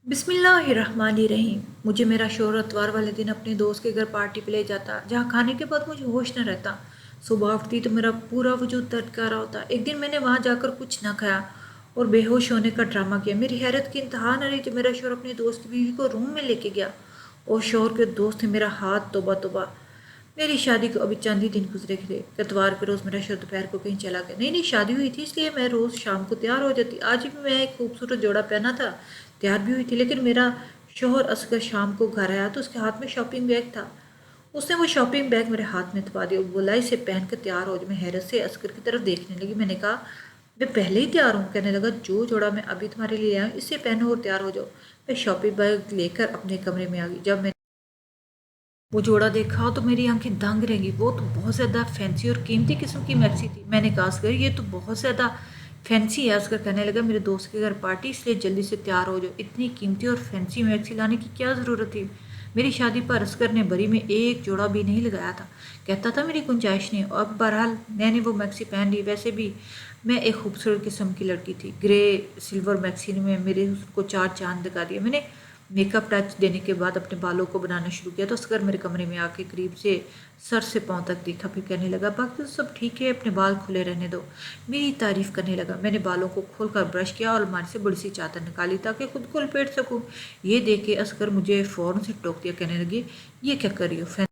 बिस्मिल्लाहिर्रहमानिर्रहीम। मुझे मेरा शौहर इतवार वाले दिन अपने दोस्त के घर पार्टी पे ले जाता, जहाँ खाने के बाद मुझे होश न रहता। सुबह उठती तो मेरा पूरा वजूद दर्द कर रहा होता। एक दिन मैंने वहाँ जाकर कुछ न खाया और बेहोश होने का ड्रामा किया। मेरी हैरत की इंतहा न रही जब मेरा शौहर अपने दोस्त की बीवी को रूम में लेके गया और शौहर के दोस्त ने मेरा हाथ तोबा तोबा। मेरी शादी को अभी चंद ही दिन गुजरे थे। इतवार के रोज़ मेरा शौहर दोपहर को कहीं चला गया। नई नई शादी हुई थी, इसलिए मैं रोज़ शाम को तैयार हो जाती। आज भी मैं एक खूबसूरत जोड़ा पहना था, तैयार भी हुई थी, लेकिन मेरा शौहर असगर शाम को घर आया तो उसके हाथ में शॉपिंग बैग था। उसने वो शॉपिंग बैग मेरे हाथ में थमा दिया और बोला, इसे पहन कर तैयार हो जाओ। मैं हैरत से असगर की तरफ देखने लगी। मैंने कहा, मैं पहले ही तैयार हूँ। कहने लगा, जो जोड़ा मैं अभी तुम्हारे लिए आया हूँ इसे पहनो और तैयार हो जाओ। मैं शॉपिंग बैग लेकर अपने कमरे में आ गई। जब मैं वो जोड़ा देखा तो मेरी आंखें दंग रह गई। वो तो बहुत ज़्यादा फैंसी और कीमती किस्म की मैक्सी थी। मैंने कहा, असगर ये तो बहुत ज़्यादा फैंसी है। असगर कहने लगा, मेरे दोस्त के घर पार्टी, इसलिए जल्दी से तैयार हो जाओ। इतनी कीमती और फैंसी मैक्सी लाने की क्या ज़रूरत थी? मेरी शादी पर असगर ने बरी में एक जोड़ा भी नहीं लगाया था। कहता था मेरी गुंजाइश नहीं। और अब बहरहाल मैंने वो मैक्सी पहन ली। वैसे भी मैं एक खूबसूरत किस्म की लड़की थी। ग्रे सिल्वर मैक्सी ने मेरे उसको चार चांद लगा दिया। मैंने मेकअप टच देने के बाद अपने बालों को बनाना शुरू किया तो असगर मेरे कमरे में आके करीब से सर से पांव तक देखा, फिर कहने लगा, बाकी तो सब ठीक है, अपने बाल खुले रहने दो। मेरी तारीफ करने लगा। मैंने बालों को खोलकर ब्रश किया और अलमारी से बड़ी सी चादर निकाली ताकि खुद को लपेट सकूं। ये देख के असगर मुझे फौरन से टोक दिया। कहने लगी, ये क्या कर रही हो?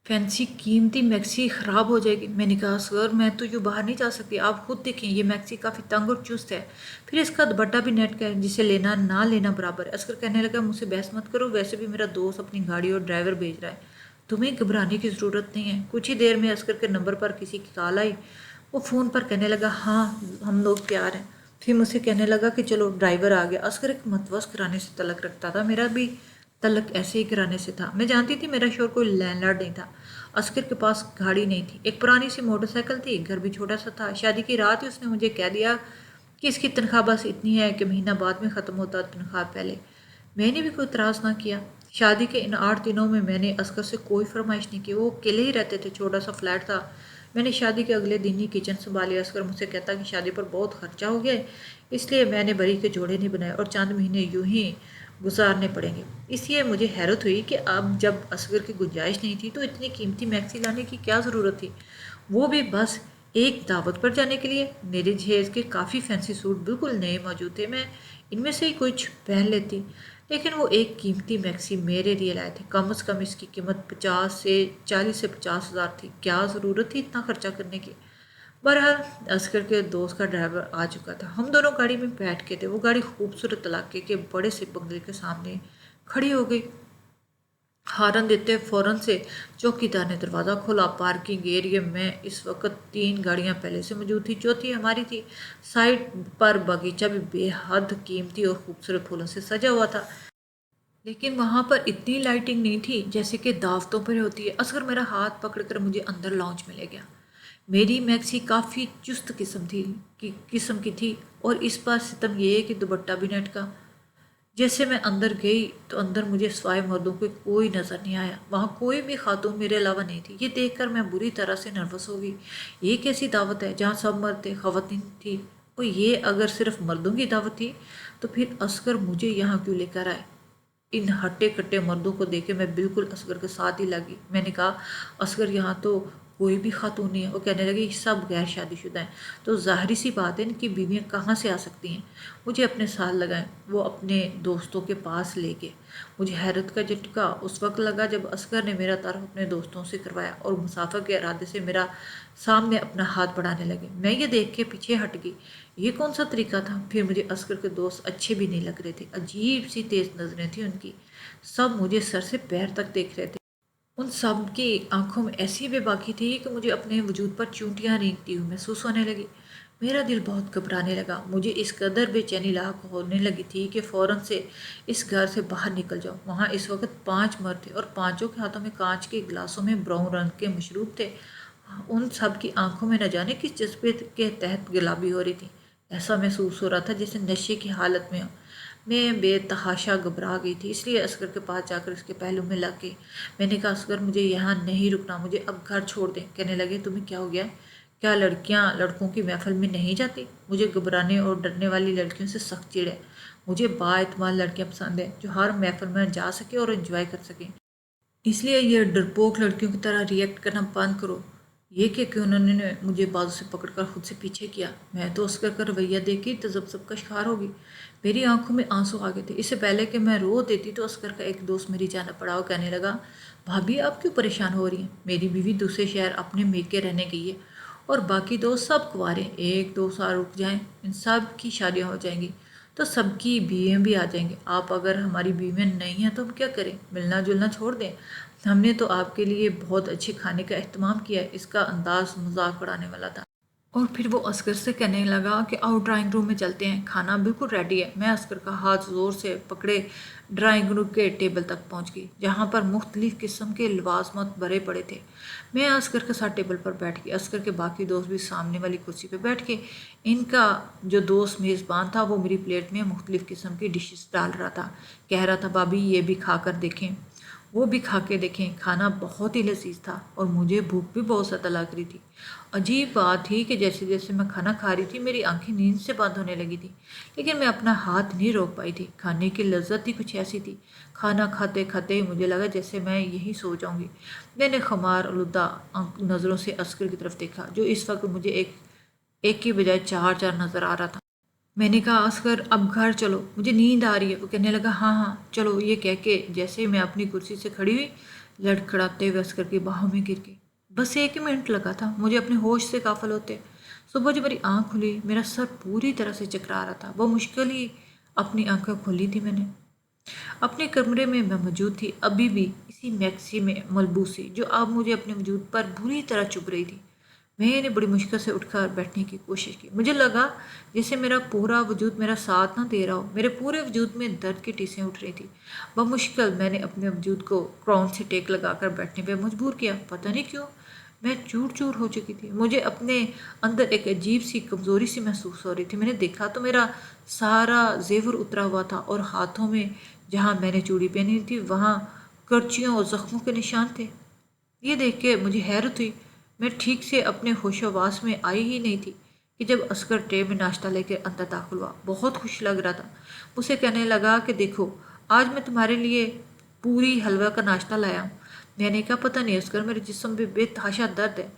फैंसी कीमती मैक्सी ख़राब हो जाएगी। मैंने कहा, सर मैं तो यूँ बाहर नहीं जा सकती, आप खुद देखें, ये मैक्सी काफ़ी तंग और चुस्त है। फिर इसका दुपट्टा भी नेट का है, जिसे लेना ना लेना बराबर है। असगर कहने लगा, मुझसे बहस मत करो, वैसे भी मेरा दोस्त अपनी गाड़ी और ड्राइवर भेज रहा है, तुम्हें घबराने की ज़रूरत नहीं है। कुछ ही देर में असगर के नंबर पर किसी की कॉल आई। वो फ़ोन पर कहने लगा, हाँ हम लोग तैयार हैं। फिर मुझसे कहने लगा कि चलो ड्राइवर आ गया। असगर एक मतवस कराने से तलक रखता था, मेरा भी तलक ऐसे ही कराने से था। मैं जानती थी मेरा शोर कोई लैंडलॉर्ड नहीं था। असगर के पास गाड़ी नहीं थी, एक पुरानी सी मोटरसाइकिल थी, घर भी छोटा सा था। शादी की रात ही उसने मुझे कह दिया कि इसकी तनख्वाह बस इतनी है कि महीना बाद में ख़त्म होता, तनख्वाह पहले। मैंने भी कोई इतराज़ ना किया। शादी के इन 8 दिनों में मैंने असगर से कोई फरमाइश नहीं की। वो अकेले ही रहते थे, छोटा सा फ्लैट था। मैंने शादी के अगले दिन ही किचन संभाली। असगर मुझसे कहता कि शादी पर बहुत खर्चा हो गया है, इसलिए मैंने बरी के जोड़े नहीं बनाए और चंद महीने यूं ही गुजारने पड़ेंगे। इसलिए मुझे हैरत हुई कि अब जब असगर की गुंजाइश नहीं थी तो इतनी कीमती मैक्सी लाने की क्या ज़रूरत थी, वो भी बस एक दावत पर जाने के लिए। मेरे जहेज के काफ़ी फैंसी सूट बिल्कुल नए मौजूद थे, मैं इनमें से ही कुछ पहन लेती, लेकिन वो एक कीमती मैक्सी मेरे लिए लाए थे। कम से कम इसकी कीमत 50 से 50 थी। क्या ज़रूरत थी इतना खर्चा करने की? बहरहाल असगर के दोस्त का ड्राइवर आ चुका था। हम दोनों गाड़ी में बैठ के थे। वो गाड़ी खूबसूरत इलाके के बड़े से बंगले के सामने खड़ी हो गई। हॉर्न देते फौरन से चौकीदार ने दरवाज़ा खोला। पार्किंग एरिया में इस वक्त 3 गाड़ियां पहले से मौजूद थी, चौथी हमारी थी। साइड पर बगीचा भी बेहद कीमती और खूबसूरत फूलों से सजा हुआ था, लेकिन वहां पर इतनी लाइटिंग नहीं थी जैसे कि दावतों पर होती है। असगर मेरा हाथ पकड़कर मुझे अंदर लॉन्च में ले गया। मेरी मैक्सी काफ़ी चुस्त किस्म की थी और इस बार सितम ये है कि दुपट्टा भी नेट का। जैसे मैं अंदर गई तो अंदर मुझे सिवाय मर्दों के कोई नज़र नहीं आया। वहाँ कोई भी खातून मेरे अलावा नहीं थी। ये देखकर मैं बुरी तरह से नर्वस हो गई। ये कैसी दावत है जहाँ सब मर्द थे, ख़वातीन थी? और ये अगर सिर्फ मर्दों की दावत थी तो फिर असगर मुझे यहाँ क्यों लेकर आए? इन हट्टे कट्टे मर्दों को देखे मैं बिल्कुल असगर के साथ ही लगी। मैंने कहा, असगर यहाँ तो कोई भी खातून नहीं है। वो कहने लगी, सब गैर शादीशुदा हैं, तो ज़ाहिर सी बात है इनकी बीवियाँ कहाँ से आ सकती हैं? मुझे अपने साथ लगाएं, वो अपने दोस्तों के पास ले गए। मुझे हैरत का झटका उस वक्त लगा जब असगर ने मेरा तारुफ अपने दोस्तों से करवाया और मुसाफिर के इरादे से मेरा सामने अपना हाथ बढ़ाने लगे। मैं ये देख के पीछे हट गई। ये कौन सा तरीका था? फिर मुझे असगर के दोस्त अच्छे भी नहीं लग रहे थे। अजीब सी तेज नजरें थी उनकी। सब मुझे सर से पैर तक देख रहे थे। उन सब की आंखों में ऐसी बेबाकी थी कि मुझे अपने वजूद पर चूंटियां रेंगती हुई महसूस होने लगी। मेरा दिल बहुत घबराने लगा। मुझे इस कदर बेचैनी लाक होने लगी थी कि फ़ौरन से इस घर से बाहर निकल जाऊं। वहाँ इस वक्त 5 मर्द थे और पांचों के हाथों में कांच के गिलासों में ब्राउन रंग के मशरूब थे। उन सब की आंखों में न जाने किस जज्बे के तहत गुलाबी हो रही थी। ऐसा महसूस हो रहा था जैसे नशे की हालत में हो। मैं बेतहाशा घबरा गई थी, इसलिए असगर के पास जाकर उसके पहलू में लग गई। मैंने कहा, असगर मुझे यहाँ नहीं रुकना, मुझे अब घर छोड़ दें। कहने लगे, तुम्हें क्या हो गया? क्या लड़कियाँ लड़कों की महफिल में नहीं जाती? मुझे घबराने और डरने वाली लड़कियों से सख्त चिढ़ है। مجھے بااعتماد لڑکیاں پسند ہیں جو ہر محفل میں جا سکے اور انجوائے کر سکیں۔ اس لیے یہ ڈرپوک لڑکیوں کی طرح ریئیکٹ کرنا بند کرو۔ یہ کہ انہوں نے مجھے بازو سے پکڑ کر خود سے پیچھے کیا۔ میں تو اسکر کا رویہ دیکھ کے تذبذب کا شکار ہوگی۔ میری آنکھوں میں آنسو آ گئے تھے۔ اس سے پہلے کہ میں رو دیتی تو اسکر کا ایک دوست میری جانب پڑا اور کہنے لگا، بھابھی آپ کیوں پریشان ہو رہی ہیں؟ میری بیوی دوسرے شہر اپنے میکے رہنے گئی ہے اور باقی دوست سب کنوارے ہیں۔ ایک دو سال رک جائیں، ان سب کی شادیاں ہو جائیں گی تو سب کی بیویاں بھی آ جائیں گی۔ آپ اگر ہماری بیویاں نہیں ہیں تو ہم کیا کریں؟ ملنا جلنا چھوڑ دیں۔ ہم نے تو آپ کے لیے بہت اچھے کھانے کا اہتمام کیا ہے۔ اس کا انداز مذاق اڑانے والا تھا۔ اور پھر وہ اسکر سے کہنے لگا کہ آؤ ڈرائنگ روم میں چلتے ہیں، کھانا بالکل ریڈی ہے۔ میں اسکر کا ہاتھ زور سے پکڑے ڈرائنگ روم کے ٹیبل تک پہنچ گئی جہاں پر مختلف قسم کے لوازمات بھرے پڑے تھے۔ میں اسکر کے ساتھ ٹیبل پر بیٹھ گئی۔ اسکر کے باقی دوست بھی سامنے والی کرسی پہ بیٹھ کے ان کا جو دوست میزبان تھا وہ میری پلیٹ میں مختلف قسم کی ڈشز ڈال رہا تھا، کہہ رہا تھا بھابھی یہ بھی کھا کر دیکھیں، وہ بھی کھا کے دیکھیں۔ کھانا بہت ہی لذیذ تھا اور مجھے بھوک بھی بہت زیادہ لگ رہی تھی۔ عجیب بات تھی کہ جیسے جیسے میں کھانا کھا رہی تھی میری آنکھیں نیند سے بند ہونے لگی تھی، لیکن میں اپنا ہاتھ نہیں روک پائی تھی۔ کھانے کی لذت ہی کچھ ایسی تھی۔ کھانا کھاتے کھاتے مجھے لگا جیسے میں یہی سو جاؤں گی۔ میں نے خمار آلودہ نظروں سے اسکر کی طرف دیکھا جو اس وقت مجھے ایک کی بجائے چار چار نظر آ رہا تھا۔ میں نے کہا اسکر اب گھر چلو، مجھے نیند آ رہی ہے۔ وہ کہنے لگا ہاں ہاں چلو۔ یہ کہہ کے جیسے ہی میں اپنی کرسی سے کھڑی ہوئی لڑکھڑاتے ہوئے اسکر کی باہوں میں گر گئی۔ بس 1 منٹ لگا تھا مجھے اپنے ہوش سے غافل ہوتے۔ صبح جب میری آنکھ کھلی میرا سر پوری طرح سے چکرا رہا تھا۔ وہ مشکل ہی اپنی آنکھیں کھولی تھی۔ میں نے اپنے کمرے میں موجود تھی، ابھی بھی اسی میکسی میں ملبوسی جو اب مجھے اپنے وجود پر بری طرح چبھ رہی تھی۔ میں نے بڑی مشکل سے اٹھ کر بیٹھنے کی کوشش کی۔ مجھے لگا جیسے میرا پورا وجود میرا ساتھ نہ دے رہا ہو۔ میرے پورے وجود میں درد کی ٹیسیں اٹھ رہی تھی۔ بمشکل میں نے اپنے وجود کو کراؤن سے ٹیک لگا کر بیٹھنے پہ مجبور کیا۔ پتہ نہیں کیوں میں چور چور ہو چکی تھی۔ مجھے اپنے اندر ایک عجیب سی کمزوری سی محسوس ہو رہی تھی۔ میں نے دیکھا تو میرا سارا زیور اترا ہوا تھا اور ہاتھوں میں جہاں میں نے چوڑی پہنی تھی وہاں کرچیوں اور زخموں کے نشان تھے۔ یہ دیکھ کے مجھے حیرت ہوئی۔ میں ٹھیک سے اپنے ہوش و حواس میں آئی ہی نہیں تھی کہ جب اسکر ٹرے میں ناشتہ لے کر اندر داخل ہوا۔ بہت خوش لگ رہا تھا۔ اسے کہنے لگا کہ دیکھو آج میں تمہارے لیے پوری حلوہ کا ناشتہ لایا ہوں۔ میں نے کہا پتہ نہیں اسکر میرے جسم پہ بے تحاشا درد ہے۔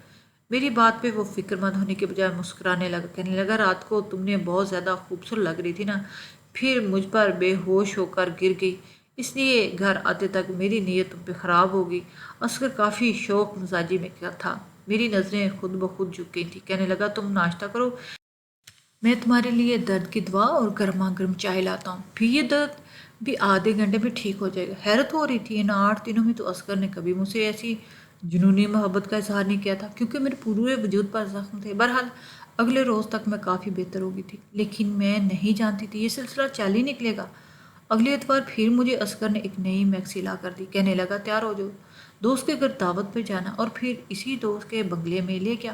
میری بات پہ وہ فکر مند ہونے کے بجائے مسکرانے لگا، کہنے لگا رات کو تم نے بہت زیادہ خوبصورت لگ رہی تھی نا، پھر مجھ پر بے ہوش ہو کر گر گئی، اس لیے گھر آتے تک میری نیت تم پہ خراب ہو گئی۔ اسکر کافی شوق مزاجی میں تھا۔ میری نظریں خود بخود جھک گئی تھیں۔ کہنے لگا تم ناشتہ کرو، میں تمہارے لیے درد کی دوا اور گرما گرم چائے لاتا ہوں، پھر یہ درد بھی آدھے گھنٹے میں ٹھیک ہو جائے گا۔ حیرت ہو رہی تھی، ان 8 دنوں میں تو اسکر نے کبھی مجھ سے ایسی جنونی محبت کا اظہار نہیں کیا تھا کیونکہ میرے پورے وجود پر زخم تھے۔ بہرحال اگلے روز تک میں کافی بہتر ہو گئی تھی، لیکن میں نہیں جانتی تھی یہ سلسلہ چل ہی نکلے گا۔ اگلی اتوار پھر مجھے اسکر نے ایک نئی میکسی لا کر دی۔ کہنے لگا تیار ہو جاؤ، دوست کے گھر دعوت پہ جانا، اور پھر اسی دوست کے بنگلے میں لے گیا۔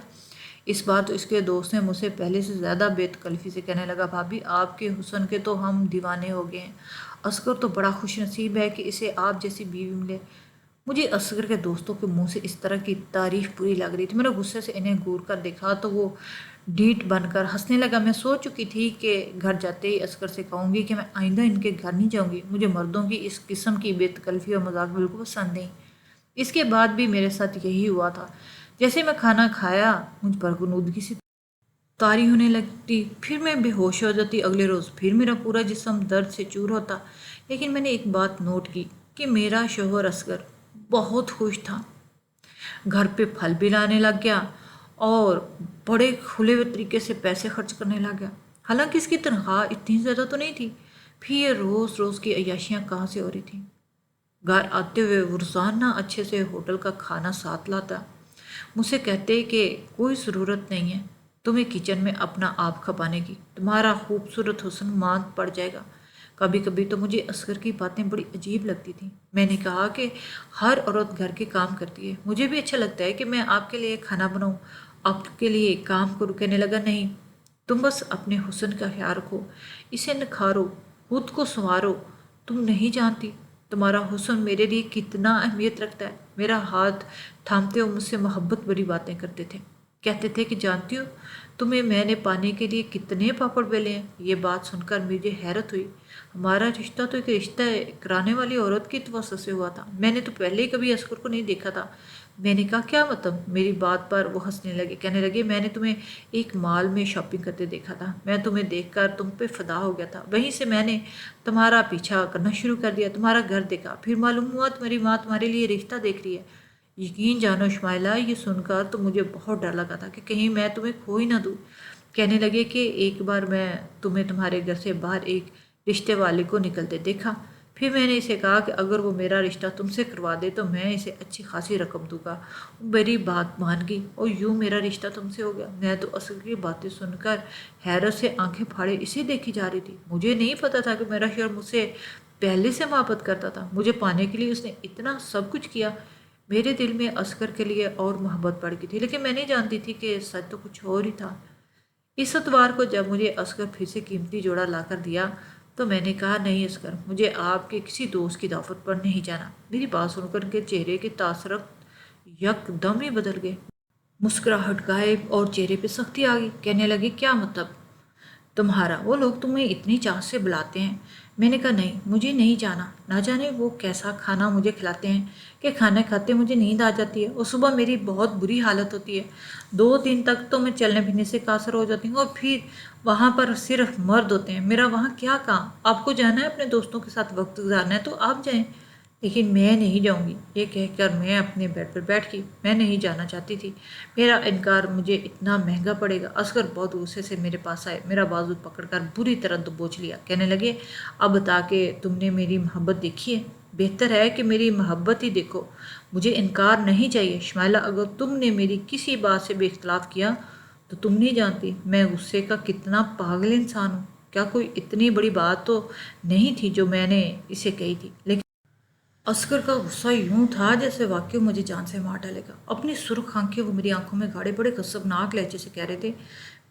اس بار تو اس کے دوست نے مجھ سے پہلے سے زیادہ بے تکلفی سے کہنے لگا بھابھی آپ کے حسن کے تو ہم دیوانے ہو گئے ہیں۔ اسکر تو بڑا خوش نصیب ہے کہ اسے آپ جیسی بیوی ملے۔ مجھے اسکر کے دوستوں کے منہ سے اس طرح کی تعریف بری لگ رہی تھی۔ میں نے غصے سے انہیں گور کر دیکھا تو وہ ڈھیٹ بن کر ہنسنے لگا۔ میں سوچ چکی تھی کہ گھر جاتے ہی اسکر سے کہوں گی کہ میں آئندہ ان کے گھر نہیں جاؤں گی۔ مجھے مردوں کی اس قسم کی بے تکلفی اور مذاق بالکل پسند نہیں۔ اس کے بعد بھی میرے ساتھ یہی ہوا تھا۔ جیسے میں کھانا کھایا مجھ پر غنودگی سے طاری ہونے لگتی، پھر میں بے ہوش ہو جاتی۔ اگلے روز پھر میرا پورا جسم درد سے چور ہوتا۔ لیکن میں نے ایک بات نوٹ کی کہ میرا شوہر اسکر بہت خوش تھا، گھر پہ پھل بھی لانے لگ گیا اور بڑے کھلے ہوئے طریقے سے پیسے خرچ کرنے لگ گیا۔ حالانکہ اس کی تنخواہ اتنی زیادہ تو نہیں تھی، پھر یہ روز روز کی عیاشیاں کہاں سے ہو رہی تھیں؟ گھر آتے ہوئے وہ روزانہ اچھے سے ہوٹل کا کھانا ساتھ لاتا، مجھ سے کہتے کہ کوئی ضرورت نہیں ہے تمہیں کچن میں اپنا آپ کھپانے کی، تمہارا خوبصورت حسن ماند پڑ جائے گا۔ کبھی کبھی تو مجھے اسکر کی باتیں بڑی عجیب لگتی تھیں۔ میں نے کہا کہ ہر عورت گھر کے کام کرتی ہے، مجھے بھی اچھا لگتا ہے کہ میں آپ کے لیے کھانا بناؤں، آپ کے لیے کام کروں۔ کہنے لگا نہیں، تم بس اپنے حسن کا خیال رکھو، اسے نکھارو، خود کو سنوارو، تم نہیں جانتی تمہارا حسن میرے لیے کتنا اہمیت رکھتا ہے۔ میرا ہاتھ تھامتے وہ مجھ سے محبت بھری باتیں کرتے تھے۔ कहते थे कि जानती हो तुम्हें मैंने पाने के लिए कितने पापड़ बेले हैं। ये बात सुनकर मुझे हैरत हुई। हमारा रिश्ता तो एक रिश्ता है कराने वाली औरत की वजह से हुआ था। मैंने तो पहले ही कभी असगर को नहीं देखा था। मैंने कहा क्या मतलब। मेरी बात पर वो हंसने लगे, कहने लगे मैंने तुम्हें एक मॉल में शॉपिंग करते देखा था। मैं तुम्हें देखकर तुम पे फिदा हो गया था। वहीं से मैंने तुम्हारा पीछा करना शुरू कर दिया, तुम्हारा घर देखा, फिर मालूम हुआ तुम्हारी माँ तुम्हारे लिए रिश्ता देख रही है। यकीन जानो शुमाइला, ये सुनकर तो मुझे बहुत डर लगा था कि कहीं मैं तुम्हें खो ही ना दूँ। कहने लगे कि एक बार मैं तुम्हें तुम्हारे घर से बाहर एक रिश्ते वाले को निकलते देखा। फिर मैंने इसे कहा कि अगर वो मेरा रिश्ता तुमसे करवा दे तो मैं इसे अच्छी खासी रकम दूंगा। वो मेरी बात मान गई और यूँ मेरा रिश्ता तुमसे हो गया। मैं तो असल की बातें सुनकर हैरत से आंखें फाड़े इसे देखी जा रही थी। मुझे नहीं पता था कि मेरा शोहर मुझसे पहले से मोहब्बत करता था। मुझे पाने के लिए उसने इतना सब कुछ किया। मेरे दिल में असगर के लिए और मोहब्बत बढ़ गई थी, लेकिन मैं नहीं जानती थी कि सच तो कुछ और ही था। इस इतवार को जब मुझे असगर फिर से कीमती जोड़ा लाकर दिया तो मैंने कहा नहीं असगर, मुझे आपके किसी दोस्त की दावत पर नहीं जाना। मेरी बात सुनकर के चेहरे के तासरक यकदम ही बदल गए। मुस्कुराहट गायब और चेहरे पे सख्ती आ गई। कहने लगे क्या मतलब तुम्हारा, वो लोग तुम्हें इतनी चाह से बुलाते हैं। मैंने कहा नहीं, मुझे नहीं जाना। ना जाने वो कैसा खाना मुझे खिलाते हैं कि खाना खाते मुझे नींद आ जाती है और सुबह मेरी बहुत बुरी हालत होती है। 2 दिन तक तो मैं चलने फिरने से कासर हो जाती हूँ और फिर वहाँ पर सिर्फ मर्द होते हैं। मेरा वहाँ क्या काम। आपको जाना है अपने दोस्तों के साथ वक्त गुजारना है तो आप जाएं, लेकिन मैं नहीं जाऊंगी। ये कहकर मैं अपने बेड पर बैठ गई। मैं नहीं जाना चाहती थी। मेरा इनकार मुझे इतना महंगा पड़ेगा। असगर बहुत गुस्से से मेरे पास आए, मेरा बाजू पकड़कर बुरी तरह दबोच लिया। कहने लगे अब बता के तुमने मेरी मोहब्बत देखी है। बेहतर है कि मेरी मोहब्बत ही देखो। मुझे इनकार नहीं चाहिए। शुमाइला, अगर तुमने मेरी किसी बात से बेख्तलाफ किया तो तुम नहीं जानती मैं गुस्से का कितना पागल इंसान हूँ। क्या कोई इतनी बड़ी बात तो नहीं थी जो मैंने इसे कही थी। लेकिन असगर का गुस्सा यूं था जैसे वाकई मुझे जान से मार डालेगा। अपनी सुर्ख आंखें वो मेरी आंखों में गाड़े बड़े कसबनाक लहजे से कह रहे थे।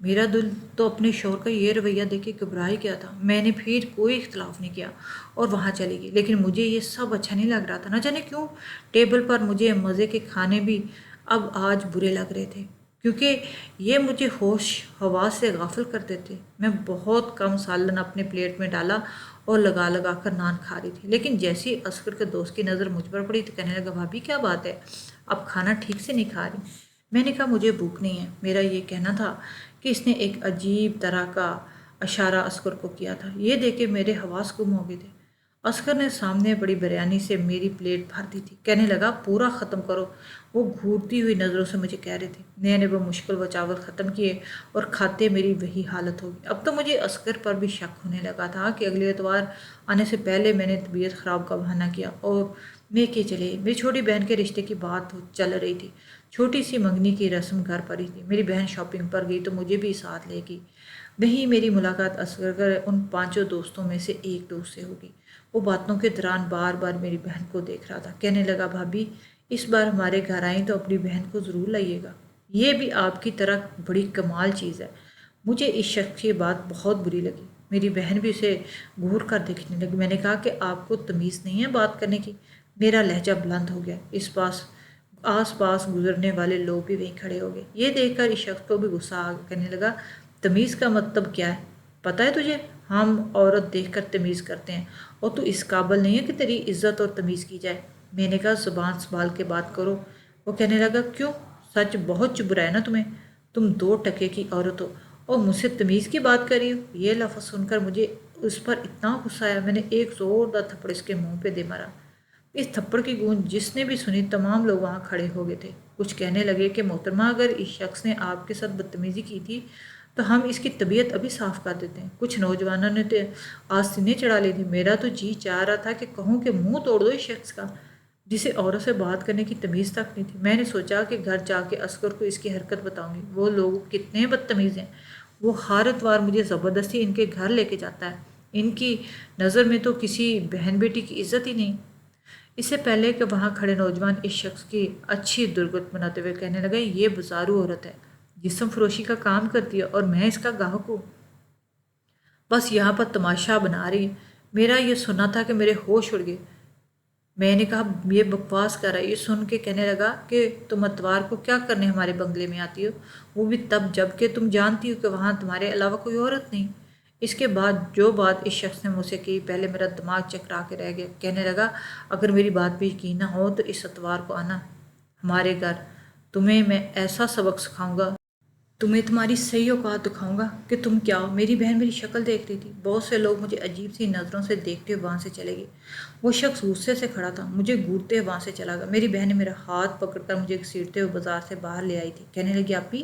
मेरा दिल तो अपने शोहर का ये रवैया देख के घबरा ही गया था। मैंने फिर कोई इख्तलाफ नहीं किया और वहाँ चली गई। लेकिन मुझे ये सब अच्छा नहीं लग रहा था। ना जाने क्यों टेबल पर मुझे मज़े के खाने भी अब आज बुरे लग रहे थे, क्योंकि ये मुझे होश हवास से गाफिल कर देते। मैं बहुत कम सालन अपने प्लेट में डाला और लगा लगा कर नान खा रही थी। लेकिन जैसे ही असगर के दोस्त की नज़र मुझ पर पड़ी तो कहने लगा भाभी क्या बात है, अब खाना ठीक से नहीं खा रही। मैंने कहा मुझे भूख नहीं है। मेरा ये कहना था कि इसने एक अजीब तरह का इशारा असगर को किया था। ये देख के मेरे हवास गुम हो गए थे। असगर ने सामने बड़ी बिरयानी से मेरी प्लेट भर दी थी। कहने लगा पूरा ख़त्म करो। वो घूरती हुई नज़रों से मुझे कह रहे थे। मैंने वो मुश्किल वो चावल ख़त्म किए और खाते मेरी वही हालत होगी। अब तो मुझे असगर पर भी शक होने लगा था कि अगले एतवार आने से पहले मैंने तबीयत ख़राब का बहाना किया और मैं के चले। मेरी छोटी बहन के रिश्ते की बात चल रही थी। छोटी सी मंगनी की रस्म घर पर ही थी। मेरी बहन शॉपिंग पर गई तो मुझे भी साथ ले गई। वहीं मेरी मुलाकात असगर उन 5 दोस्तों में से एक दोस्त से होगी। वो बातों के दौरान बार बार मेरी बहन को देख रहा था। कहने लगा भाभी इस बार हमारे घर आई तो अपनी बहन को ज़रूर लाइएगा। ये भी आपकी तरह बड़ी कमाल चीज़ है। मुझे इस शख्स की बात बहुत बुरी लगी। मेरी बहन भी उसे घूर कर देखने लगी। मैंने कहा कि आपको तमीज़ नहीं है बात करने की। मेरा लहजा बुलंद हो गया। इस पास आस पास गुजरने वाले लोग भी वहीं खड़े हो गए। ये देखकर इस शख्स को भी गुस्सा आ गया। कहने लगा तमीज़ का मतलब क्या है पता है तुझे। हम औरत देखकर तमीज़ करते हैं और तू इस काबिल नहीं है कि तेरी इज्जत और तमीज़ की जाए। मैंने कहा ज़ुबान संभाल के बात करो। वो कहने लगा क्यों, सच बहुत चुभ रहा है ना तुम्हें। तुम 2 टके की औरत हो और मुझसे तमीज़ की बात कर रही हो। ये लफ्ज़ सुनकर मुझे उस पर इतना गुस्सा आया। मैंने एक ज़ोरदार थप्पड़ इसके मुंह पे दे मारा। इस थप्पड़ की गूंज जिसने भी सुनी तमाम लोग वहाँ खड़े हो गए थे। कुछ कहने लगे कि मोहतरमा अगर इस शख्स ने आपके साथ बदतमीज़ी की थी तो हम इसकी तबीयत अभी साफ़ कर देते हैं। कुछ नौजवानों ने तो आज सीने चढ़ा ली थी। मेरा तो जी चाह रहा था कि कहूँ कि मुंह तोड़ दो इस शख्स का, जिसे औरत से बात करने की तमीज़ तक नहीं थी। मैंने सोचा कि घर जाके असगर को इसकी हरकत बताऊंगी। वो लोग कितने बदतमीज़ हैं। वो हर इतवार मुझे ज़बरदस्ती इनके घर लेके जाता है। इनकी नज़र में तो किसी बहन बेटी की इज्जत ही नहीं। इससे पहले कि वहाँ खड़े नौजवान इस शख्स की अच्छी दुर्गत बनाते हुए कहने लगे ये बाजारू औरत है, जिस्म फरोशी का काम करती है और मैं इसका गाहक हूँ, बस यहाँ पर तमाशा बना रही है। मेरा ये सुनना था कि मेरे होश उड़ गए। میں نے کہا یہ بکواس کر رہا ہے۔ یہ سن کے کہنے لگا کہ تم اتوار کو کیا کرنے ہمارے بنگلے میں آتی ہو، وہ بھی تب جب کہ تم جانتی ہو کہ وہاں تمہارے علاوہ کوئی عورت نہیں۔ اس کے بعد جو بات اس شخص نے مجھ سے کی، پہلے میرا دماغ چکرا کے رہ گیا۔ کہنے لگا اگر میری بات پہ یقین نہ ہو تو اس اتوار کو آنا ہمارے گھر، تمہیں میں ایسا سبق سکھاؤں گا، تمہیں تمہاری صحیح اوقات دکھاؤں گا کہ تم کیا ہو۔ میری بہن میری شکل دیکھ رہی تھی، بہت سے لوگ مجھے عجیب سی نظروں سے دیکھتے ہوئے وہاں سے چلے گئے۔ وہ شخص غصے سے کھڑا تھا، مجھے گھورتے ہوئے وہاں سے چلا گیا۔ میری بہن نے میرا ہاتھ پکڑ کر مجھے گھسیٹتے ہوئے بازار سے باہر لے آئی تھی۔ کہنے لگی آپی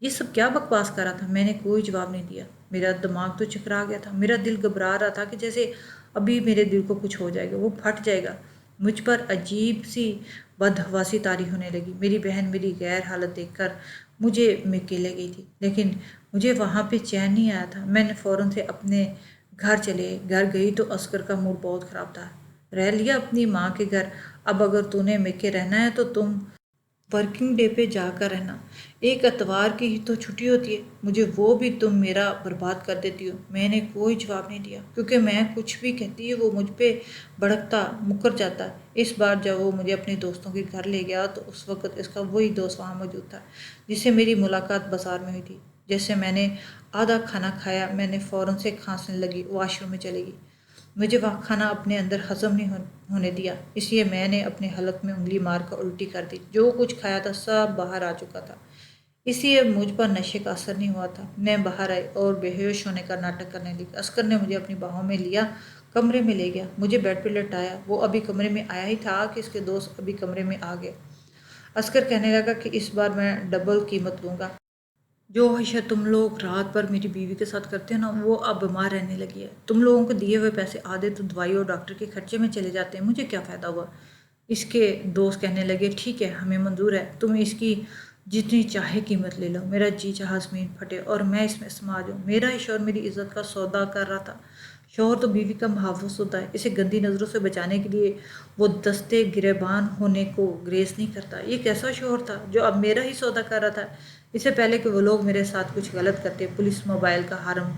یہ سب کیا بکواس کر رہا تھا؟ میں نے کوئی جواب نہیں دیا۔ میرا دماغ تو چکرا گیا تھا، میرا دل گھبرا رہا تھا کہ جیسے ابھی میرے دل کو کچھ ہو جائے گا، وہ پھٹ جائے گا۔ مجھ پر عجیب سی بدحواسی طاری ہونے لگی۔ میری بہن میری غیر حالت دیکھ کر مجھے میں کیلے گئی تھی، لیکن مجھے وہاں پہ چین نہیں آیا تھا۔ میں نے فوراً سے اپنے گھر گئی تو عسکر کا موڈ بہت خراب تھا۔ رہ لیا اپنی ماں کے گھر، اب اگر تو نے میکے رہنا ہے تو تم ورکنگ ڈے پہ جا کر رہنا، ایک اتوار کی ہی تو چھٹی ہوتی ہے، مجھے وہ بھی تم میرا برباد کر دیتی ہو۔ میں نے کوئی جواب نہیں دیا، کیونکہ میں کچھ بھی کہتی وہ مجھ پہ بھڑکتا مکر جاتا۔ اس بار جب وہ مجھے اپنے دوستوں کے گھر لے گیا تو اس وقت اس کا وہی دوست وہاں موجود تھا جس سے میری ملاقات بازار میں ہوئی تھی۔ جیسے میں نے آدھا کھانا کھایا، میں نے فوراً سے کھانسنے لگی، واش روم میں چلی گئی۔ مجھے وہ کھانا اپنے اندر ہضم نہیں ہونے دیا، اس لیے میں نے اپنے حلق میں انگلی مار کر الٹی کر دی۔ جو کچھ کھایا تھا سب باہر آ چکا تھا، اس لیے مجھ پر نشے کا اثر نہیں ہوا تھا۔ میں باہر آئی اور بے ہوش ہونے کا ناٹک کرنے لگی۔ عسکر نے مجھے اپنی باہوں میں لیا، کمرے میں لے گیا، مجھے بیڈ پہ لٹایا۔ وہ ابھی کمرے میں آیا ہی تھا کہ اس کے دوست ابھی کمرے میں آ گئے۔ عسکر کہنے لگا کہ اس بار میں ڈبل قیمت لوں گا۔ جو حشر تم لوگ رات بھر میری بیوی کے ساتھ کرتے ہیں نا، وہ اب بیمار رہنے لگی ہے۔ تم لوگوں کو دیے ہوئے پیسے آدھے تو دوائی اور ڈاکٹر کے خرچے میں چلے جاتے ہیں، مجھے کیا فائدہ ہوا؟ اس کے دوست کہنے لگے ٹھیک ہے ہمیں منظور ہے، تم اس کی جتنی چاہے قیمت لے لو۔ میرا جی چاہا زمین پھٹے اور میں اس میں سما جاؤں۔ میرا ہی شوہر میری عزت کا سودا کر رہا تھا۔ شوہر تو بیوی کا محافظ ہوتا ہے، اسے گندی نظروں سے بچانے کے لیے وہ دستے گریبان ہونے کو گریز نہیں کرتا۔ یہ کیسا شوہر تھا جو اب میرا ہی سودا کر رہا تھا؟ اس سے پہلے کہ وہ لوگ میرے ساتھ کچھ غلط کرتے، پولیس موبائل کا ہارن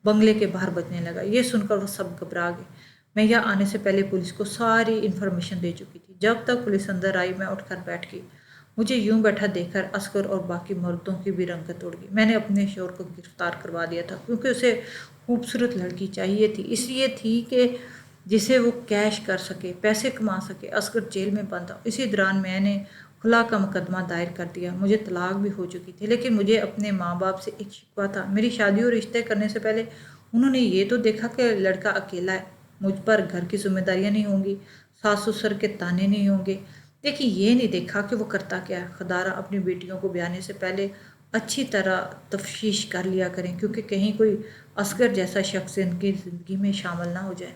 بنگلے کے باہر بجنے لگا۔ یہ سن کر وہ سب گھبرا گئے۔ میں یہاں آنے سے پہلے پولیس کو ساری انفارمیشن دے چکی تھی۔ جب تک پولیس اندر آئی میں اٹھ کر بیٹھ گئی۔ مجھے یوں بیٹھا دیکھ کر عسکر اور باقی مردوں کی بھی رنگت اڑ گئی۔ میں نے اپنے شوہر کو گرفتار کروا دیا تھا کیونکہ اسے خوبصورت لڑکی چاہیے تھی، اس لیے تھی کہ جسے وہ کیش کر سکے، پیسے کما سکے۔ عسکر جیل میں بند تھا۔ اسی دوران میں نے خلا کا مقدمہ دائر کر دیا۔ مجھے طلاق بھی ہو چکی تھی، لیکن مجھے اپنے ماں باپ سے ایک شکوہ تھا۔ میری شادی اور رشتے کرنے سے پہلے انہوں نے یہ تو دیکھا کہ لڑکا اکیلا ہے، مجھ پر گھر کی ذمہ داریاں نہیں ہوں گی، ساس سسر کے تانے نہیں ہوں گے، لیکن یہ نہیں دیکھا کہ وہ کرتا کیا ہے۔ خدارہ اپنی بیٹیوں کو بیانے سے پہلے اچھی طرح تفتیش کر لیا کریں، کیونکہ کہیں کوئی عسکر جیسا شخص ان کی زندگی میں شامل نہ ہو جائے۔